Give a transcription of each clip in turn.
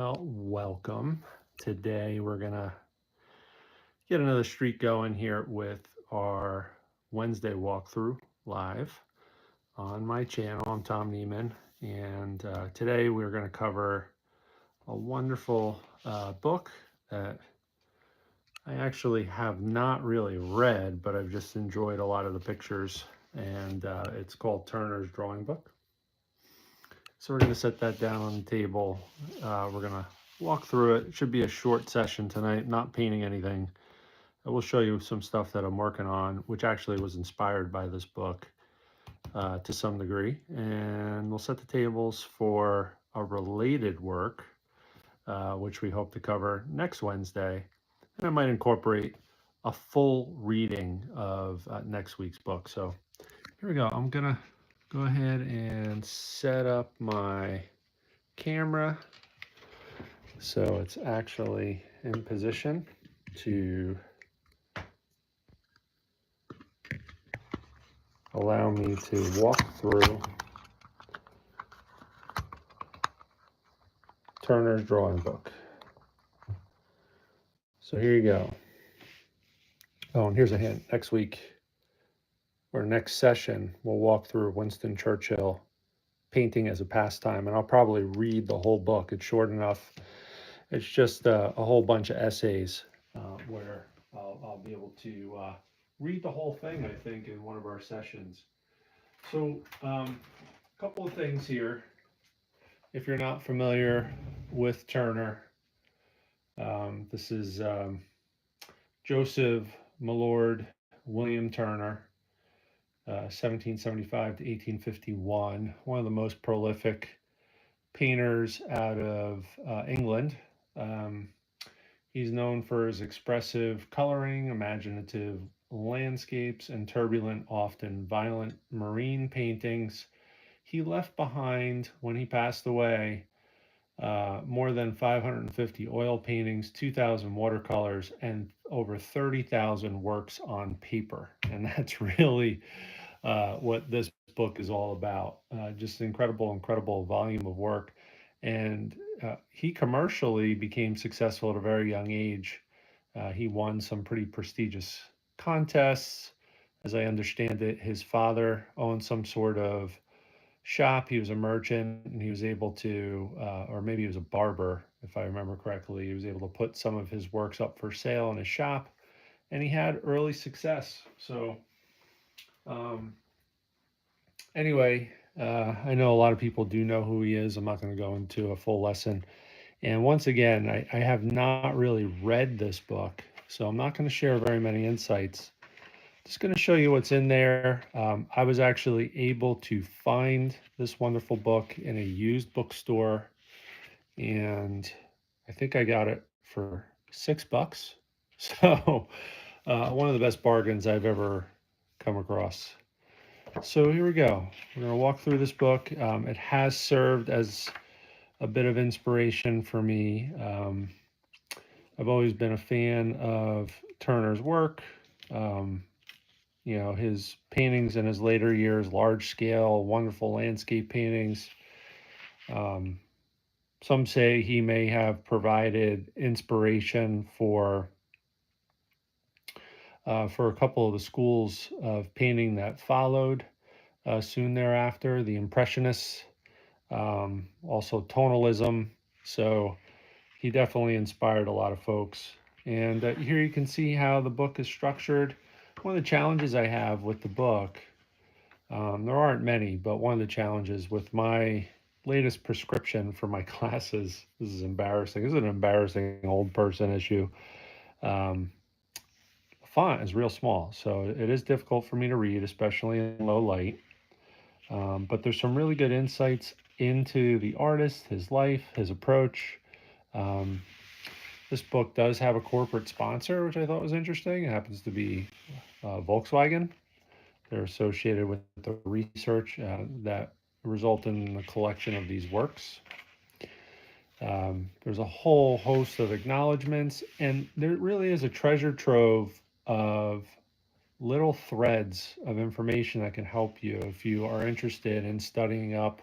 Well, welcome. Today we're going to get another streak going here with our Wednesday walkthrough live on my channel. I'm Tom Neiman, and today we're going to cover a wonderful book that I actually have not really read, but I've just enjoyed a lot of the pictures, and it's called Turner's Drawing Book. So we're going to set that down on the table. We're going to walk through it. It should be a short session tonight, not painting anything. I will show you some stuff that I'm working on, which actually was inspired by this book to some degree. And we'll set the tables for a related work, which we hope to cover next Wednesday. And I might incorporate a full reading of next week's book. So here we go. I'm going to go ahead and set up my camera so it's actually in position to allow me to walk through Turner's Drawing Book. So here you go. Oh, and here's a hint. Next week or next session, we'll walk through Winston Churchill, Painting as a Pastime, and I'll probably read the whole book. It's short enough. It's just a whole bunch of essays where I'll be able to read the whole thing, I think, in one of our sessions. So a couple of things here. If you're not familiar with Turner, this is Joseph Millard William Turner, 1775 to 1851, one of the most prolific painters out of England. He's known for his expressive coloring, imaginative landscapes, and turbulent, often violent marine paintings. He left behind, when he passed away, more than 550 oil paintings, 2,000 watercolors, and over 30,000 works on paper. And that's really what this book is all about. Just incredible volume of work. And he commercially became successful at a very young age. He won some pretty prestigious contests. As I understand it, his father owned some sort of shop. He was a merchant, and he was able to, or maybe he was a barber, if I remember correctly. He was able to put some of his works up for sale in his shop, and he had early success. So, um, anyway, I know a lot of people do know who he is. I'm not going to go into a full lesson. And once again, I have not really read this book, so I'm not going to share very many insights. Just going to show you what's in there. I was actually able to find this wonderful book in a used bookstore, and I think I got it for $6. So, one of the best bargains I've ever come across. So, here we go. We're going to walk through this book. It has served as a bit of inspiration for me. I've always been a fan of Turner's work. His paintings in his later years, large scale, wonderful landscape paintings. Some say he may have provided inspiration for a couple of the schools of painting that followed soon thereafter, the Impressionists, also tonalism. So he definitely inspired a lot of folks. And here you can see how the book is structured. One of the challenges I have with the book, there aren't many, but one of the challenges with my latest prescription for my classes, this is embarrassing. This is an embarrassing old person issue. Um, Font is real small, so it is difficult for me to read, especially in low light. But there's some really good insights into the artist, his life, his approach. Um, this book does have a corporate sponsor, which I thought was interesting. It happens to be Volkswagen. They're associated with the research that result in the collection of these works. There's a whole host of acknowledgments, and there really is a treasure trove of little threads of information that can help you if you are interested in studying up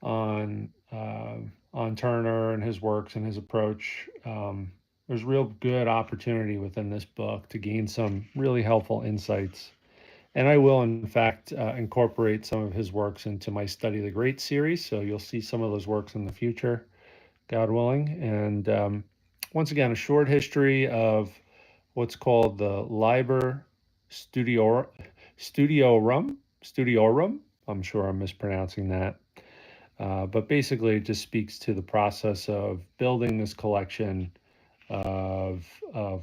on on Turner and his works and his approach. There's real good opportunity within this book to gain some really helpful insights. And I will, in fact, incorporate some of his works into my Study the Great series. So you'll see some of those works in the future, God willing. And once again, a short history of what's called the Liber Studiorum. I'm sure I'm mispronouncing that. But basically, it just speaks to the process of building this collection of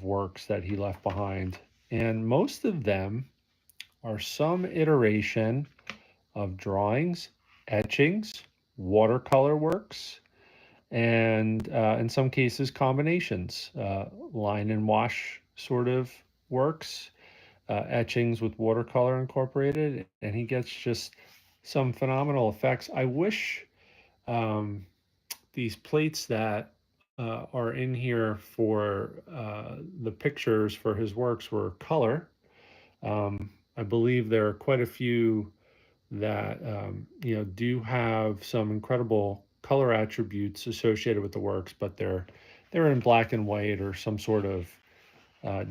works that he left behind. And most of them are some iteration of drawings, etchings, watercolor works, and in some cases, combinations, line and wash sort of works, etchings with watercolor incorporated, and he gets just some phenomenal effects. I wish these plates that are in here for the pictures for his works were color. I believe there are quite a few that do have some incredible color attributes associated with the works, but they're in black and white or some sort of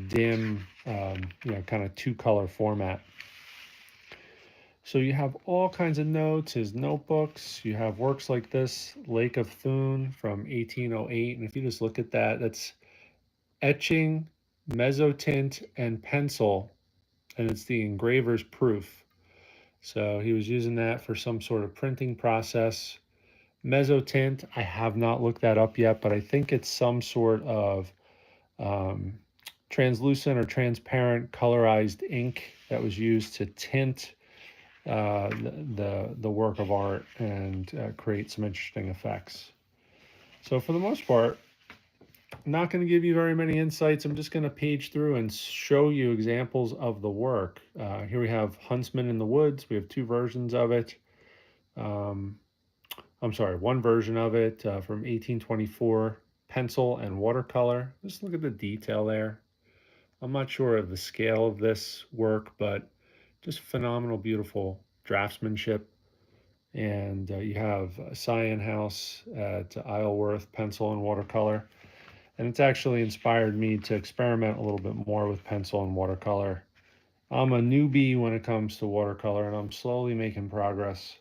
dim, kind of two color format. So you have all kinds of notes, his notebooks. You have works like this, Lake of Thun from 1808. And if you just look at that, that's etching, mezzotint, and pencil, and it's the engraver's proof. So he was using that for some sort of printing process. Mezzotint, I have not looked that up yet, but I think it's some sort of translucent or transparent colorized ink that was used to tint the work of art and create some interesting effects. So for the most part, I'm not going to give you very many insights. I'm just going to page through and show you examples of the work. Here we have Huntsman in the Woods. We have two versions of it. I'm sorry, one version of it from 1824, pencil and watercolor. Just look at the detail there. I'm not sure of the scale of this work, but just phenomenal, beautiful draftsmanship. And you have Cyan House at Isleworth, pencil and watercolor. And it's actually inspired me to experiment a little bit more with pencil and watercolor. I'm a newbie when it comes to watercolor, and I'm slowly making progress.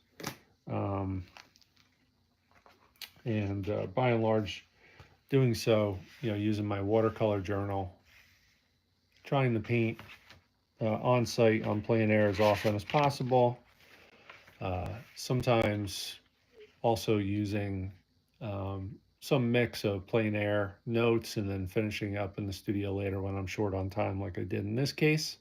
And by and large, doing so, using my watercolor journal, trying to paint on site on plein air as often as possible. Sometimes also using some mix of plein air notes and then finishing up in the studio later when I'm short on time, like I did in this case.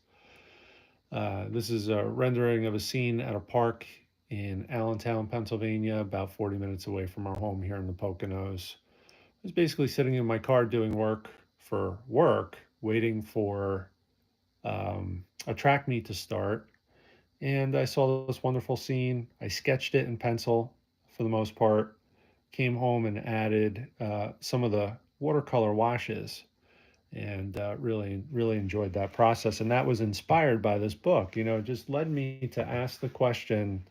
This is a rendering of a scene at a park in Allentown, Pennsylvania, about 40 minutes away from our home here in the Poconos. I was basically sitting in my car doing work, waiting for a track meet to start. And I saw this wonderful scene. I sketched it in pencil for the most part, came home and added some of the watercolor washes, and really, really enjoyed that process. And that was inspired by this book. It just led me to ask the question,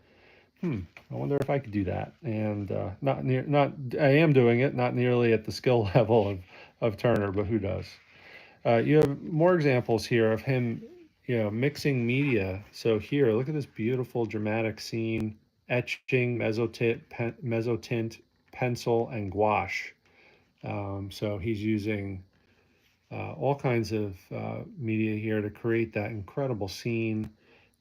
I wonder if I could do that. And I am doing it, not nearly at the skill level of Turner, but who does? You have more examples here of him, mixing media. So here, look at this beautiful dramatic scene, etching, mezzotint, pencil, and gouache. So he's using all kinds of media here to create that incredible scene.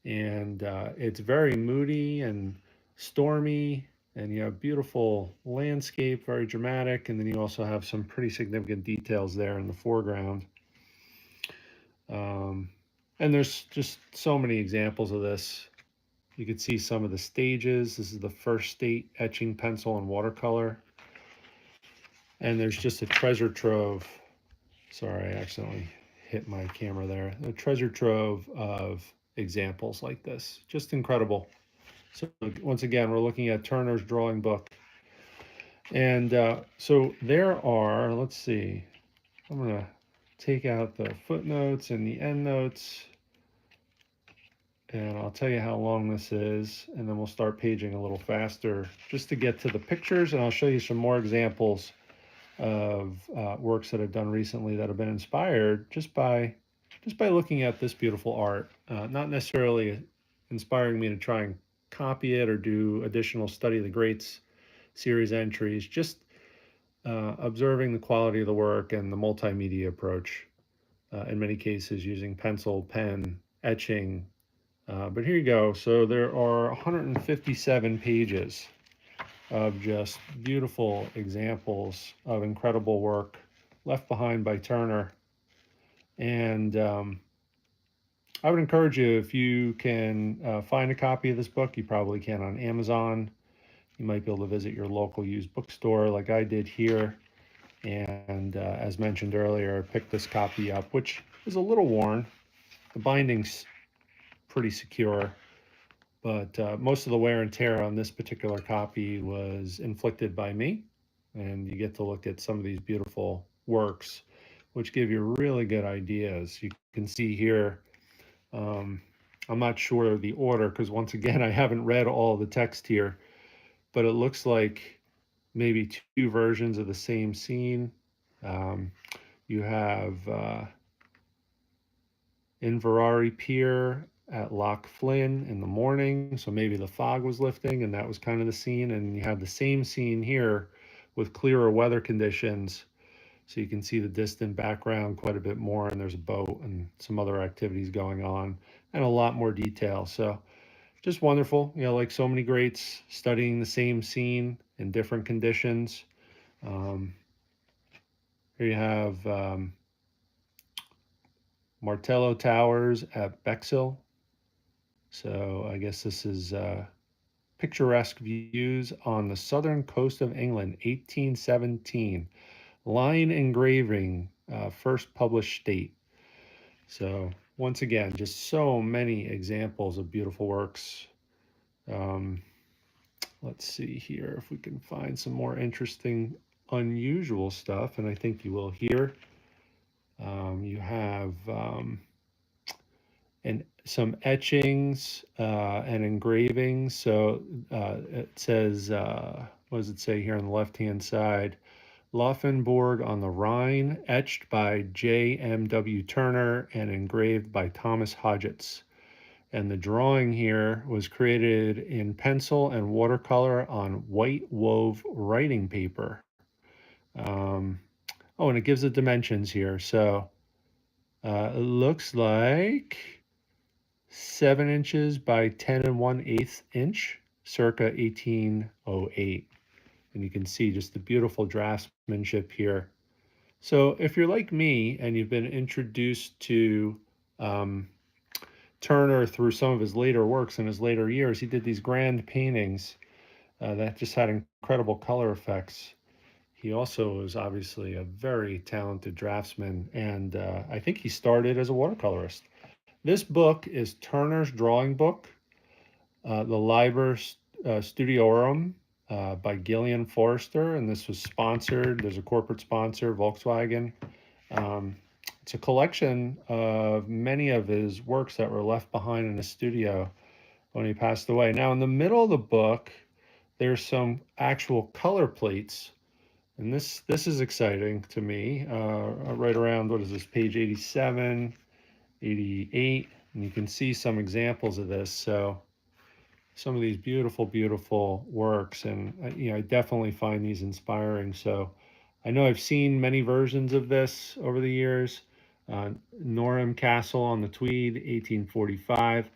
And it's very moody and stormy, and you have beautiful landscape, very dramatic. And then you also have some pretty significant details there in the foreground. And there's just so many examples of this. You can see some of the stages. This is the first state etching pencil and watercolor. And there's just a treasure trove. Sorry, I accidentally hit my camera there. A treasure trove of examples like this. Just incredible. So once again, we're looking at Turner's drawing book. And so there are, let's see, I'm going to take out the footnotes and the endnotes. And I'll tell you how long this is, and then we'll start paging a little faster just to get to the pictures, and I'll show you some more examples of works that I've done recently that have been inspired just by looking at this beautiful art. Not necessarily inspiring me to try and copy it or do additional study of the greats series entries, just observing the quality of the work and the multimedia approach. In many cases, using pencil, pen, etching. But here you go. So there are 157 pages of just beautiful examples of incredible work left behind by Turner. And I would encourage you, if you can find a copy of this book, you probably can on Amazon. You might be able to visit your local used bookstore like I did here. And as mentioned earlier, I picked this copy up, which is a little worn. The binding's pretty secure, but most of the wear and tear on this particular copy was inflicted by me. And you get to look at some of these beautiful works, which give you really good ideas. You can see here, um, I'm not sure of the order because once again, I haven't read all the text here, but it looks like maybe two versions of the same scene. Um, you have Inverary Pier at Loch Flynn in the morning. So maybe the fog was lifting and that was kind of the scene. And you have the same scene here with clearer weather conditions. So you can see the distant background quite a bit more. And there's a boat and some other activities going on and a lot more detail. So just wonderful. Like so many greats, studying the same scene in different conditions. Um, Here you have Martello Towers at Bexhill. So I guess this is picturesque views on the southern coast of England, 1817. Line engraving, first published date. So once again, just so many examples of beautiful works. Um, let's see here if we can find some more interesting, unusual stuff, and I think you will here. You have and some etchings and engravings. So it says, what does it say here on the left-hand side? Laufenburg on the Rhine, etched by J.M.W. Turner and engraved by Thomas Hodgetts. And the drawing here was created in pencil and watercolor on white wove writing paper. Um, oh, and it gives the dimensions here. So it looks like 7 inches by 10 and 1/8 inch, circa 1808. And you can see just the beautiful draftsmanship here. So if you're like me and you've been introduced to um, Turner through some of his later works in his later years, he did these grand paintings that just had incredible color effects. He also was obviously a very talented draftsman, and I think he started as a watercolorist. This book is Turner's drawing book, the Liber Studiorum by Gillian Forrester, and this was sponsored. There's a corporate sponsor, Volkswagen. Um, it's a collection of many of his works that were left behind in his studio when he passed away. Now, in the middle of the book, there's some actual color plates, and this is exciting to me. Right around, what is this, page 87, 88, and you can see some examples of this. So some of these beautiful, beautiful works, and I definitely find these inspiring. So I know I've seen many versions of this over the years. Norham Castle on the Tweed, 1845.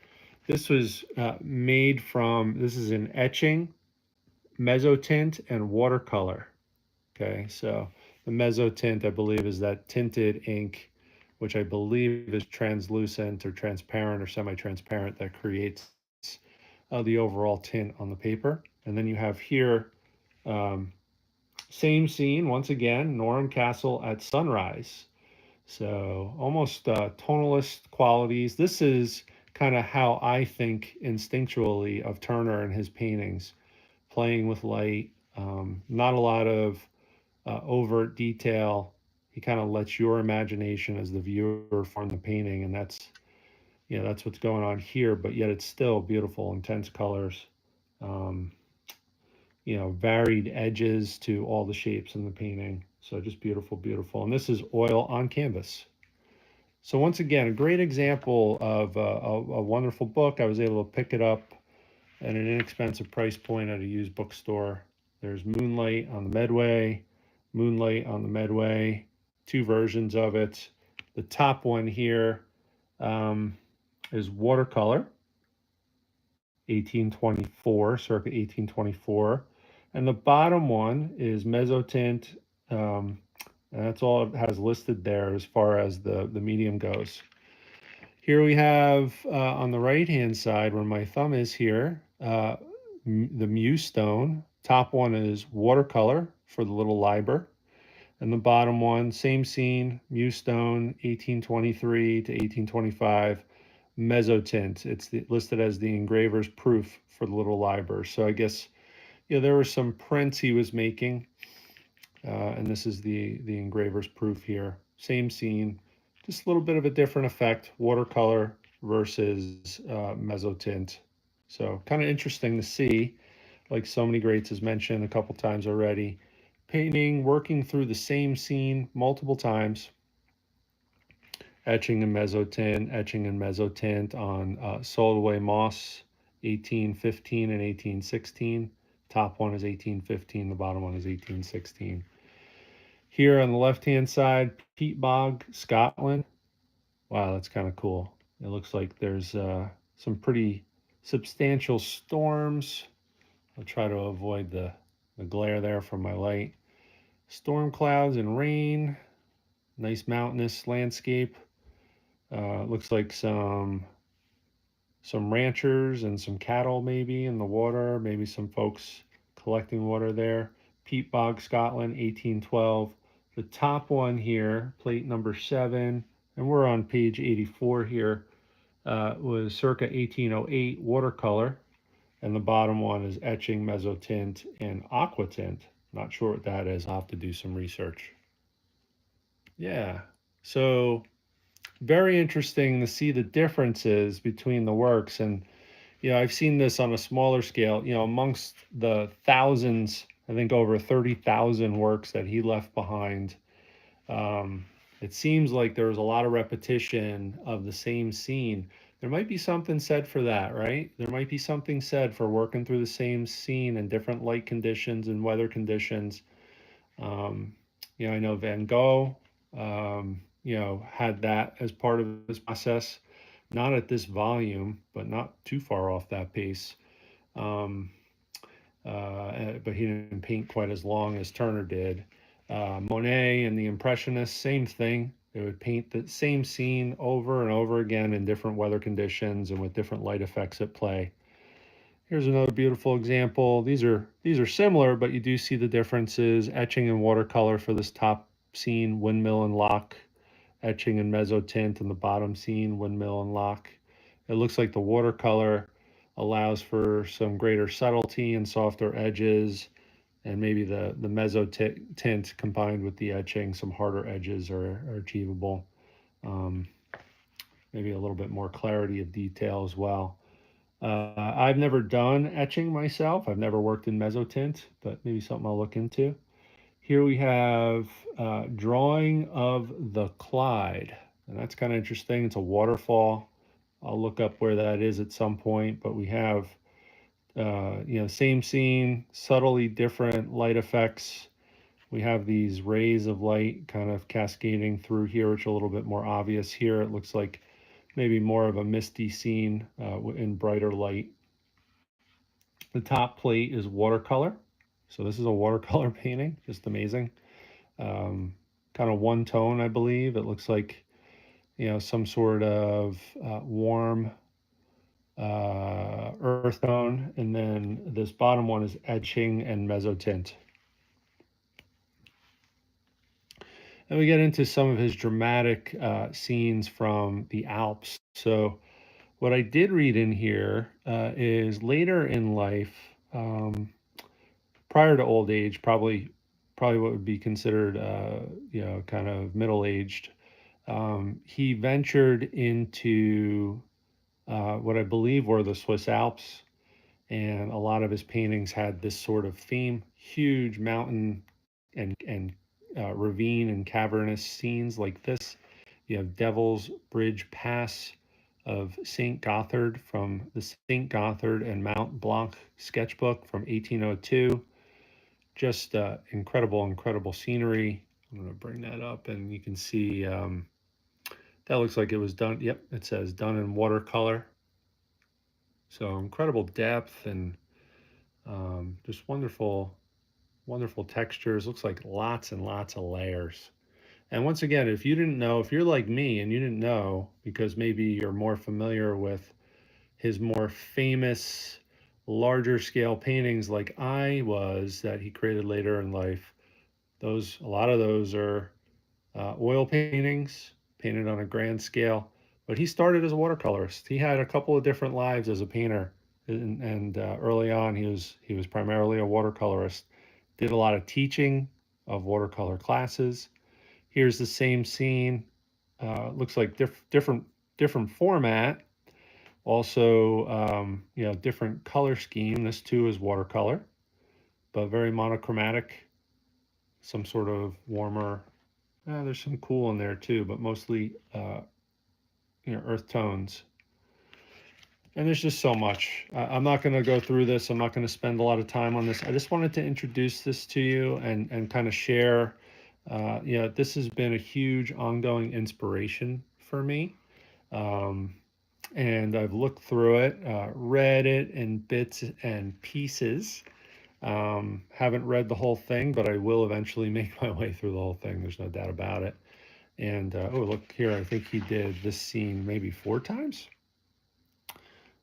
This was made from, this is an etching, mezzotint, and watercolor. Okay, so the mezzotint, I believe, is that tinted ink, which I believe is translucent or transparent or semi-transparent, that creates the overall tint on the paper. And then you have here, um, same scene, once again, Norham Castle at sunrise. So almost tonalist qualities. This is kind of how I think instinctually of Turner and his paintings, playing with light, not a lot of overt detail. He kind of lets your imagination as the viewer form the painting, and that's what's going on here, but yet it's still beautiful, intense colors. Um, varied edges to all the shapes in the painting. So just beautiful, beautiful. And this is oil on canvas. So once again, a great example of a wonderful book. I was able to pick it up at an inexpensive price point at a used bookstore. There's Moonlight on the Medway, Moonlight on the Medway, two versions of it. The top one here is watercolor, 1824, circa 1824. And the bottom one is mezzotint. And that's all it has listed there as far as the medium goes. Here we have on the right hand side, where my thumb is here, the Muse Stone. Top one is watercolor for the little liber. And the bottom one, same scene, Muse Stone, 1823 to 1825, mezzotint. It's listed as the engraver's proof for the little liber. So I guess there were some prints he was making, and this is the engraver's proof here. Same scene, just a little bit of a different effect, watercolor versus mezzotint. So kind of interesting to see, like so many greats as mentioned a couple times already, painting, working through the same scene multiple times, etching and mezzotint on Solway Moss, 1815 and 1816. Top one is 1815, the bottom one is 1816. Here on the left-hand side, Peat Bog, Scotland. Wow, that's kind of cool. It looks like there's some pretty substantial storms. I'll try to avoid the glare there from my light. Storm clouds and rain. Nice mountainous landscape. Looks like some ranchers and some cattle maybe in the water. Maybe some folks collecting water there. Peat Bog, Scotland, 1812. The top one here, plate number 7, and we're on page 84 here, was circa 1808 watercolor, and the bottom one is etching, mezzotint, and aquatint. Not sure what that is. I'll have to do some research. Yeah, so very interesting to see the differences between the works. And I've seen this on a smaller scale, amongst the thousands, I think over 30,000 works that he left behind. It seems like there was a lot of repetition of the same scene. There might be something said for that, right? There might be something said for working through the same scene in different light conditions and weather conditions. I know Van Gogh, had that as part of his process, not at this volume, but not too far off that pace. But he didn't paint quite as long as Turner did. Monet and the Impressionists, same thing. They would paint the same scene over and over again in different weather conditions and with different light effects at play. Here's another beautiful example. These are similar, but you do see the differences. Etching and watercolor for this top scene, windmill and lock. Etching and mezzotint in the bottom scene, windmill and lock. It looks like the watercolor allows for some greater subtlety and softer edges, and maybe the mezzotint combined with the etching, some harder edges are achievable. Maybe a little bit more clarity of detail as well. I've never done etching myself. I've never worked in mezzotint, but maybe something I'll look into. Here we have drawing of the Clyde, and that's kind of interesting. It's a waterfall. I'll look up where that is at some point, but we have, same scene, subtly different light effects. We have these rays of light kind of cascading through here, which are a little bit more obvious here. It looks like maybe more of a misty scene in brighter light. The top plate is watercolor. So this is a watercolor painting, just amazing. Kind of one tone, I believe. It looks like, some sort of warm earth tone. And then this bottom one is etching and mezzotint. And we get into some of his dramatic scenes from the Alps. So what I did read in here is later in life, prior to old age, probably what would be considered, kind of middle-aged, he ventured into what I believe were the Swiss Alps, and a lot of his paintings had this sort of theme: huge mountain and ravine and cavernous scenes like this. You have Devil's Bridge Pass of St. Gothard from the St. Gothard and Mount Blanc sketchbook from 1802. Just incredible, incredible scenery. I'm going to bring that up and you can see that looks like it was done. Yep, it says done in watercolor. So incredible depth and just wonderful, wonderful textures. Looks like lots and lots of layers. And once again, if you didn't know, if you're like me and you didn't know, because maybe you're more familiar with his more famous, larger scale paintings like I was that he created later in life, a lot of those are oil paintings painted on a grand scale. But he started as a watercolorist. He had a couple of different lives as a painter, and early on he was primarily a watercolorist. Did a lot of teaching of watercolor classes. Here's the same scene. Looks like different format. Also, different color scheme. This too is watercolor, but very monochromatic. Some sort of warmer. There's some cool in there too, but mostly earth tones. And there's just so much. I'm not going to go through this. I'm not going to spend a lot of time on this. I just wanted to introduce this to you and kind of share. This has been a huge ongoing inspiration for me. And I've looked through it, read it in bits and pieces. Haven't read the whole thing, but I will eventually make my way through the whole thing. There's no doubt about it. And oh, look here, I think he did this scene maybe 4 times.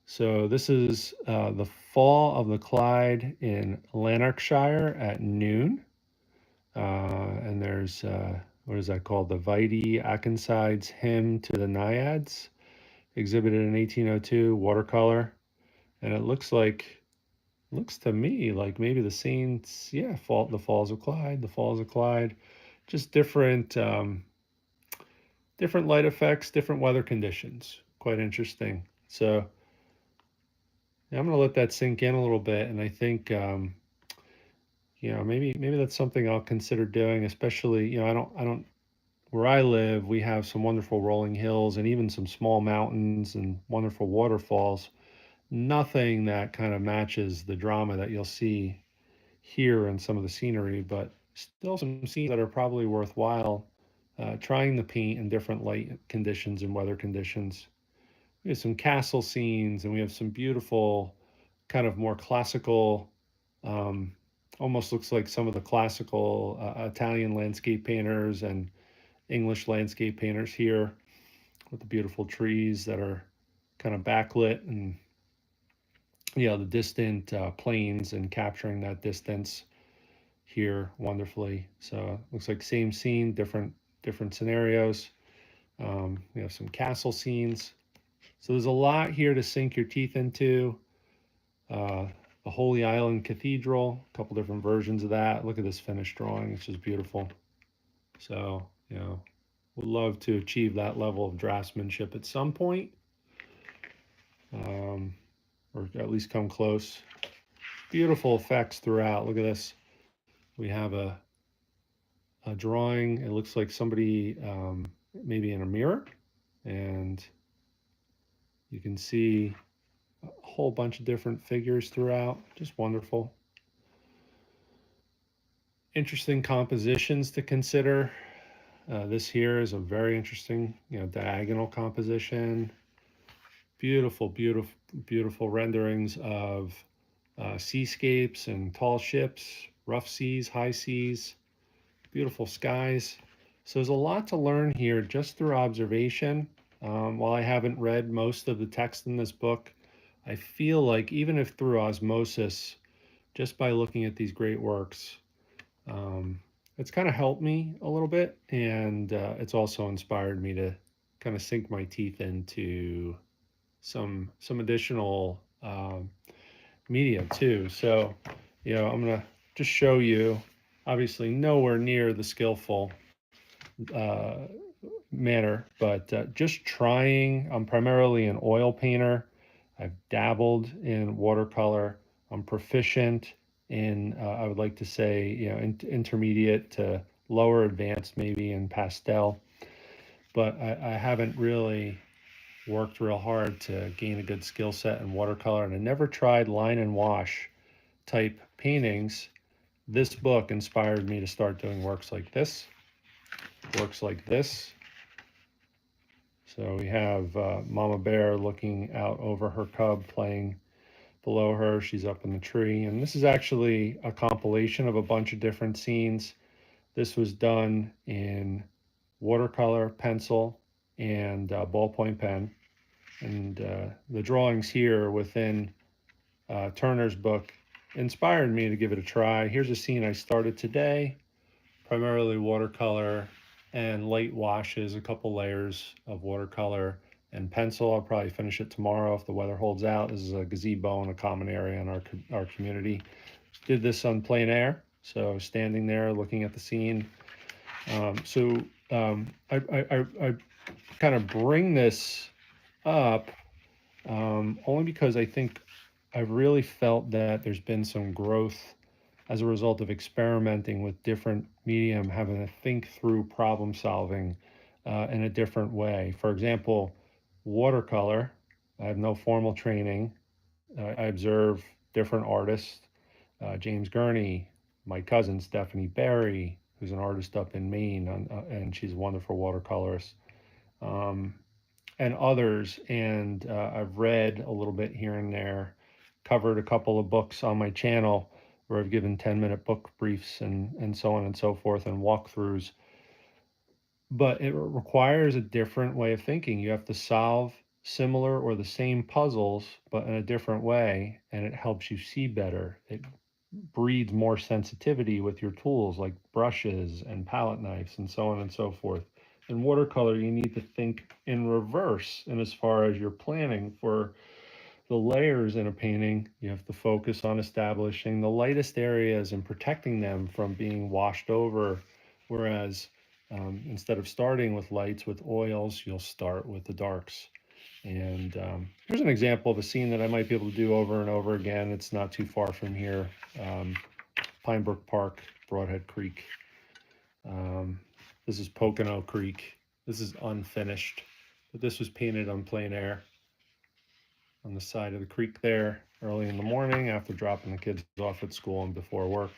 So this is the Fall of the Clyde in Lanarkshire at noon. And there's, what is that called? The Vitae Akenside's Hymn to the Naiads, exhibited in 1802, watercolor. And it looks to me like maybe the scenes, the Falls of Clyde, just different light effects, different weather conditions. Quite interesting. So I'm going to let that sink in a little bit, and I think maybe that's something I'll consider doing. Especially, I don't. Where I live, we have some wonderful rolling hills and even some small mountains and wonderful waterfalls. Nothing that kind of matches the drama that you'll see here in some of the scenery, but still some scenes that are probably worthwhile trying to paint in different light conditions and weather conditions. We have some castle scenes, and we have some beautiful, kind of more classical, um, almost looks like some of the classical Italian landscape painters and English landscape painters here, with the beautiful trees that are kind of backlit, and the distant plains and capturing that distance here wonderfully. So looks like same scene, different scenarios. We have some castle scenes. So there's a lot here to sink your teeth into. The Holy Island Cathedral, a couple different versions of that. Look at this finished drawing. It's just beautiful. So, would love to achieve that level of draftsmanship at some point, or at least come close. Beautiful effects throughout. Look at this. We have a drawing. It looks like somebody maybe in a mirror, and you can see a whole bunch of different figures throughout. Just wonderful. Interesting compositions to consider. This here is a very interesting, diagonal composition. Beautiful, beautiful, beautiful renderings of seascapes and tall ships, rough seas, high seas, beautiful skies. So there's a lot to learn here just through observation. While I haven't read most of the text in this book, I feel like even if through osmosis, just by looking at these great works, it's kind of helped me a little bit, and it's also inspired me to kind of sink my teeth into some additional media too. So, I'm gonna just show you. Obviously, nowhere near the skillful manner, but just trying. I'm primarily an oil painter. I've dabbled in watercolor. I'm proficient in, I would like to say, intermediate to lower advanced, maybe in pastel, but I haven't really worked real hard to gain a good skill set in watercolor, and I never tried line and wash type paintings. This book inspired me to start doing works like this, So we have Mama Bear looking out over her cub, playing below her. She's up in the tree. And this is actually a compilation of a bunch of different scenes. This was done in watercolor, pencil, and ballpoint pen. And the drawings here within Turner's book inspired me to give it a try. Here's a scene I started today, primarily watercolor and light washes, a couple layers of watercolor and pencil. I'll probably finish it tomorrow if the weather holds out. This is a gazebo in a common area in our community. Did this on plein air, so standing there looking at the scene. I kind of bring this up only because I think I've really felt that there's been some growth as a result of experimenting with different medium, having to think through problem solving in a different way. For example, watercolor, I have no formal training. I observe different artists, James Gurney, my cousin Stephanie Barry, who's an artist up in Maine, and she's a wonderful watercolorist, um, and others. And I've read a little bit here and there, covered a couple of books on my channel where I've given 10-minute book briefs and so on and so forth and walkthroughs. But it requires a different way of thinking. You have to solve similar or the same puzzles, but in a different way, and it helps you see better. It breeds more sensitivity with your tools like brushes and palette knives and so on and so forth. In watercolor, you need to think in reverse, and as far as you're planning for the layers in a painting, you have to focus on establishing the lightest areas and protecting them from being washed over. Whereas instead of starting with lights with oils, you'll start with the darks. And here's an example of a scene that I might be able to do over and over again. It's not too far from here. Pine Brook Park, Broadhead Creek. This is Pocono Creek. This is unfinished, but this was painted on plein air on the side of the creek there early in the morning after dropping the kids off at school and before work.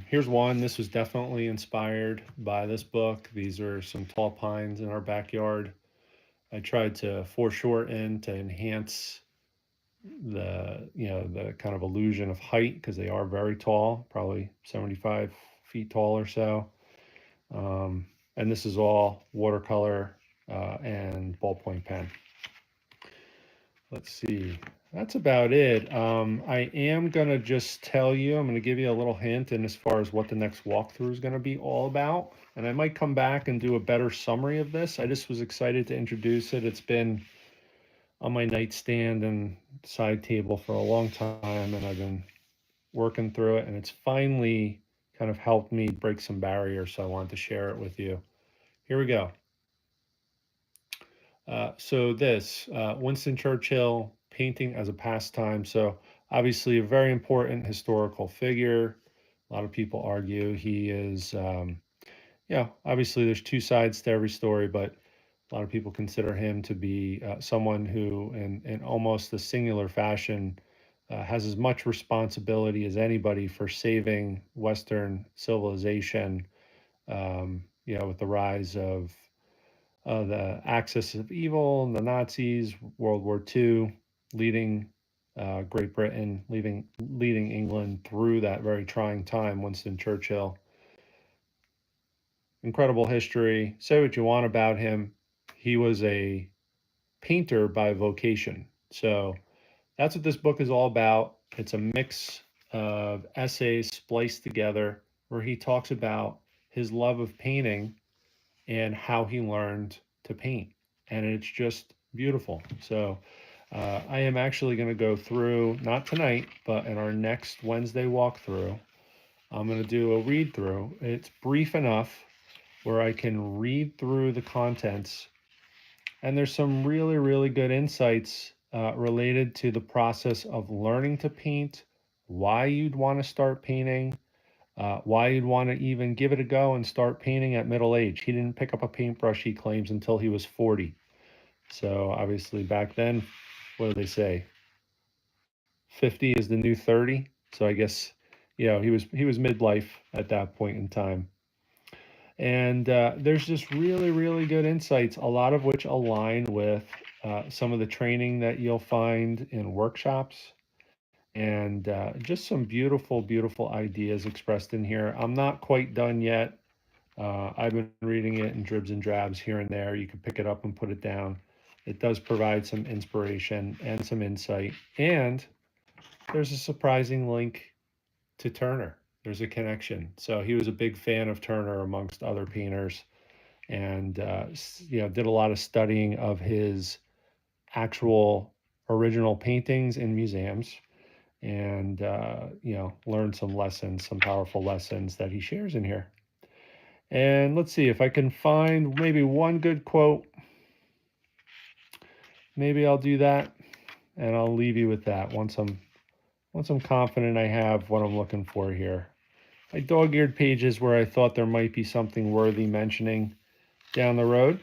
Here's one. This was definitely inspired by this book. These are some tall pines in our backyard. I tried to foreshorten to enhance the kind of illusion of height because they are very tall, probably 75 feet tall or so. And this is all watercolor and ballpoint pen. Let's see. That's about it. I am going to just tell you, I'm going to give you a little hint in as far as what the next walkthrough is going to be all about. And I might come back and do a better summary of this. I just was excited to introduce it. It's been on my nightstand and side table for a long time, and I've been working through it, and it's finally kind of helped me break some barriers, so I wanted to share it with you. Here we go. Winston Churchill, painting as a pastime. So obviously a very important historical figure. A lot of people argue he is, obviously there's two sides to every story, but a lot of people consider him to be someone who, in almost a singular fashion, has as much responsibility as anybody for saving Western civilization, with the rise of the axis of evil, the Nazis, World War II, leading Great Britain, leading England through that very trying time. Winston Churchill, incredible history. Say what you want about him. He was a painter by vocation. So that's what this book is all about. It's a mix of essays spliced together where he talks about his love of painting and how he learned to paint. And it's just beautiful. So I am actually going to go through, not tonight, but in our next Wednesday walkthrough, I'm going to do a read through. It's brief enough where I can read through the contents, and there's some really, really good insights related to the process of learning to paint, why you'd want to start painting, why you'd want to even give it a go and start painting at middle age. He didn't pick up a paintbrush, he claims, until he was 40. So obviously back then, what do they say? 50 is the new 30. So I guess, he was midlife at that point in time. And there's just really, really good insights, a lot of which align with some of the training that you'll find in workshops, and just some beautiful, beautiful ideas expressed in here. I'm not quite done yet. I've been reading it in dribs and drabs here and there. You can pick it up and put it down. It does provide some inspiration and some insight. And there's a surprising link to Turner. There's a connection. So he was a big fan of Turner amongst other painters, and did a lot of studying of his actual original paintings in museums, and learned some lessons, some powerful lessons that he shares in here. And let's see if I can find maybe one good quote. Maybe I'll do that, and I'll leave you with that once I'm confident I have what I'm looking for here. I dog-eared pages where I thought there might be something worthy mentioning down the road.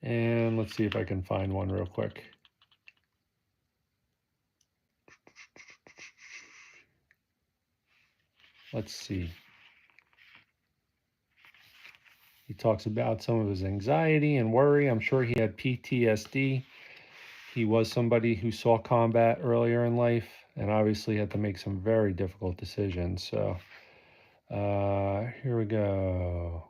And let's see if I can find one real quick. Let's see. He talks about some of his anxiety and worry. I'm sure he had PTSD. He was somebody who saw combat earlier in life and obviously had to make some very difficult decisions. So here we go.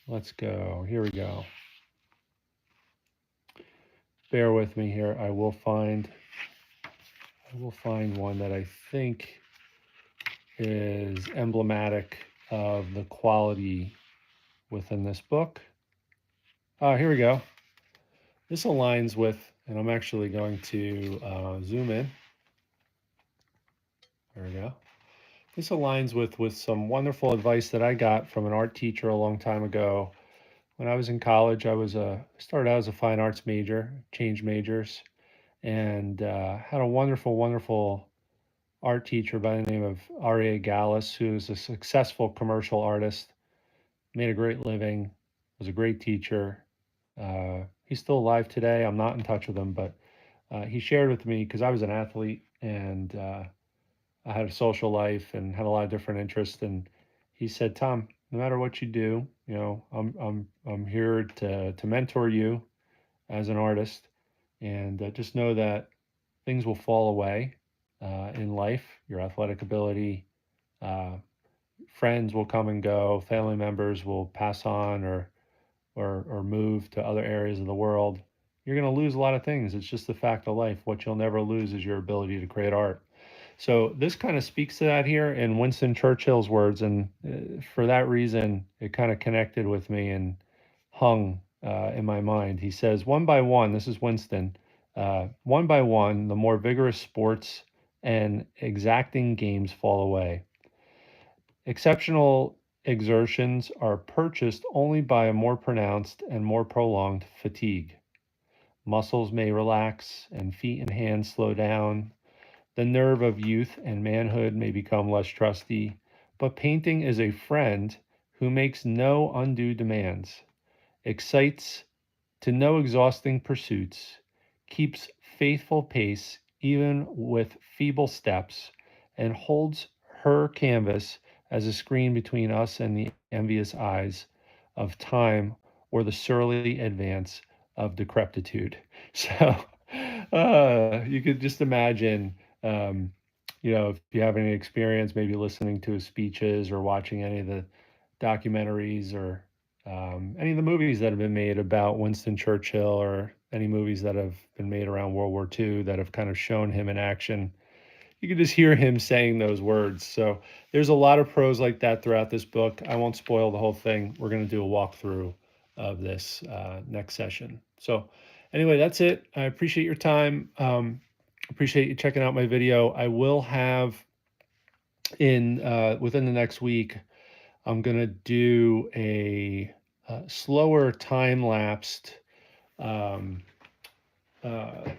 Let's go. Here we go. Bear with me here. I will find one that I think is emblematic of the quality within this book. Here we go. This aligns with, and I'm actually going to zoom in. There we go. This aligns with some wonderful advice that I got from an art teacher a long time ago. When I was in college, I started out as a fine arts major, changed majors, and had a wonderful, wonderful art teacher by the name of R.A. Gallus, who's a successful commercial artist, made a great living, was a great teacher. He's still alive today. I'm not in touch with him, but he shared with me, because I was an athlete and I had a social life and had a lot of different interests. And he said, Tom, no matter what you do, I'm here to mentor you as an artist, and just know that things will fall away in life. Your athletic ability, uh, friends will come and go, family members will pass on or move to other areas of the world. You're going to lose a lot of things. It's just the fact of life. What you'll never lose is your ability to create art. So this kind of speaks to that here in Winston Churchill's words, and for that reason, it kind of connected with me and hung in my mind. He says, one by one, this is Winston, one by one, the more vigorous sports and exacting games fall away. Exceptional exertions are purchased only by a more pronounced and more prolonged fatigue. Muscles may relax and feet and hands slow down. The nerve of youth and manhood may become less trusty, but painting is a friend who makes no undue demands, excites to no exhausting pursuits, keeps faithful pace even with feeble steps, and holds her canvas as a screen between us and the envious eyes of time or the surly advance of decrepitude. So you could just imagine, if you have any experience, maybe listening to his speeches or watching any of the documentaries or any of the movies that have been made about Winston Churchill, or any movies that have been made around World War II that have kind of shown him in action. You can just hear him saying those words. So there's a lot of prose like that throughout this book. I won't spoil the whole thing. We're going to do a walkthrough of this next session. So anyway, that's it. I appreciate your time. Appreciate you checking out my video. I will have in within the next week, I'm gonna do a slower time-lapsed um, uh,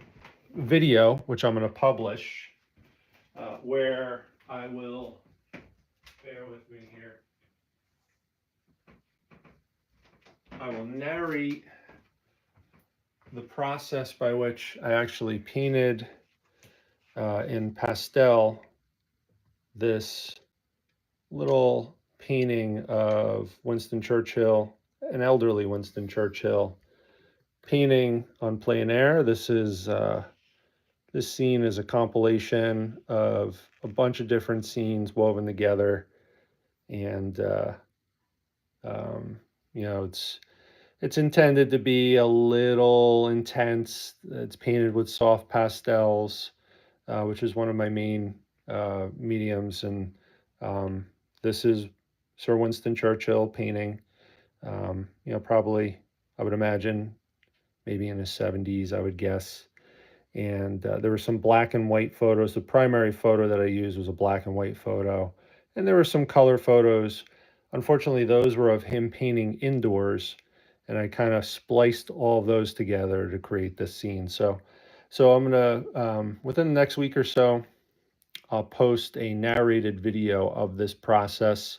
video, which I'm gonna publish, where I will, bear with me here, I will narrate the process by which I actually painted in pastel this little painting of Winston Churchill, an elderly Winston Churchill, painting on plein air. This scene is a compilation of a bunch of different scenes woven together, and um, it's intended to be a little intense. It's painted with soft pastels, which is one of my main mediums. And um, this is Sir Winston Churchill painting. Probably, I would imagine, maybe in his 70s, I would guess. And there were some black and white photos. The primary photo that I used was a black and white photo. And there were some color photos. Unfortunately, those were of him painting indoors. And I kind of spliced all of those together to create this scene. So I'm going to, within the next week or so, I'll post a narrated video of this process.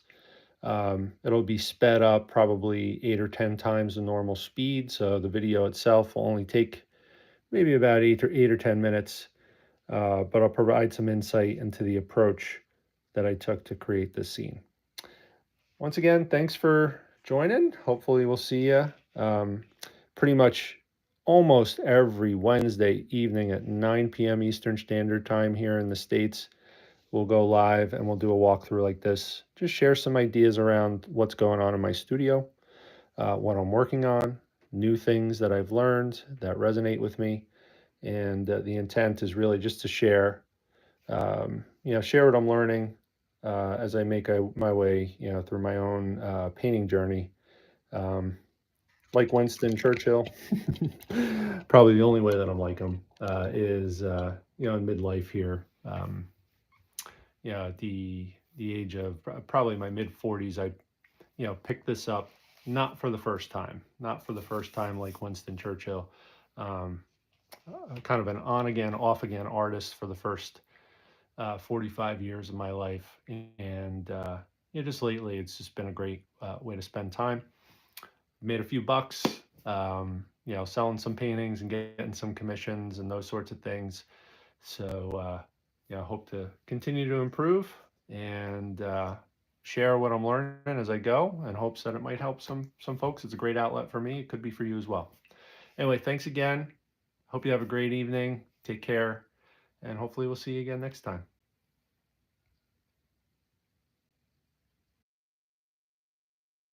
It'll be sped up probably 8 or 10 times the normal speed. So the video itself will only take maybe about 8 or 10 minutes, but I'll provide some insight into the approach that I took to create this scene. Once again, thanks for joining. Hopefully we'll see you pretty much almost every Wednesday evening at 9 p.m. Eastern Standard Time here in the States. We'll go live and we'll do a walkthrough like this. Just share some ideas around what's going on in my studio, what I'm working on, new things that I've learned that resonate with me. And the intent is really just to share, share what I'm learning as I make my way, through my own painting journey. Like Winston Churchill, probably the only way that I'm like him is, in midlife here. At the age of probably my mid 40s, I, picked this up not for the first time, like Winston Churchill. Um, Kind of an on again, off again artist for the first 45 years of my life. And just lately, it's just been a great way to spend time. Made a few bucks, selling some paintings and getting some commissions and those sorts of things. So, I hope to continue to improve and share what I'm learning as I go, in hopes that it might help some folks. It's a great outlet for me. It could be for you as well. Anyway, thanks again. Hope you have a great evening. Take care, and hopefully we'll see you again next time.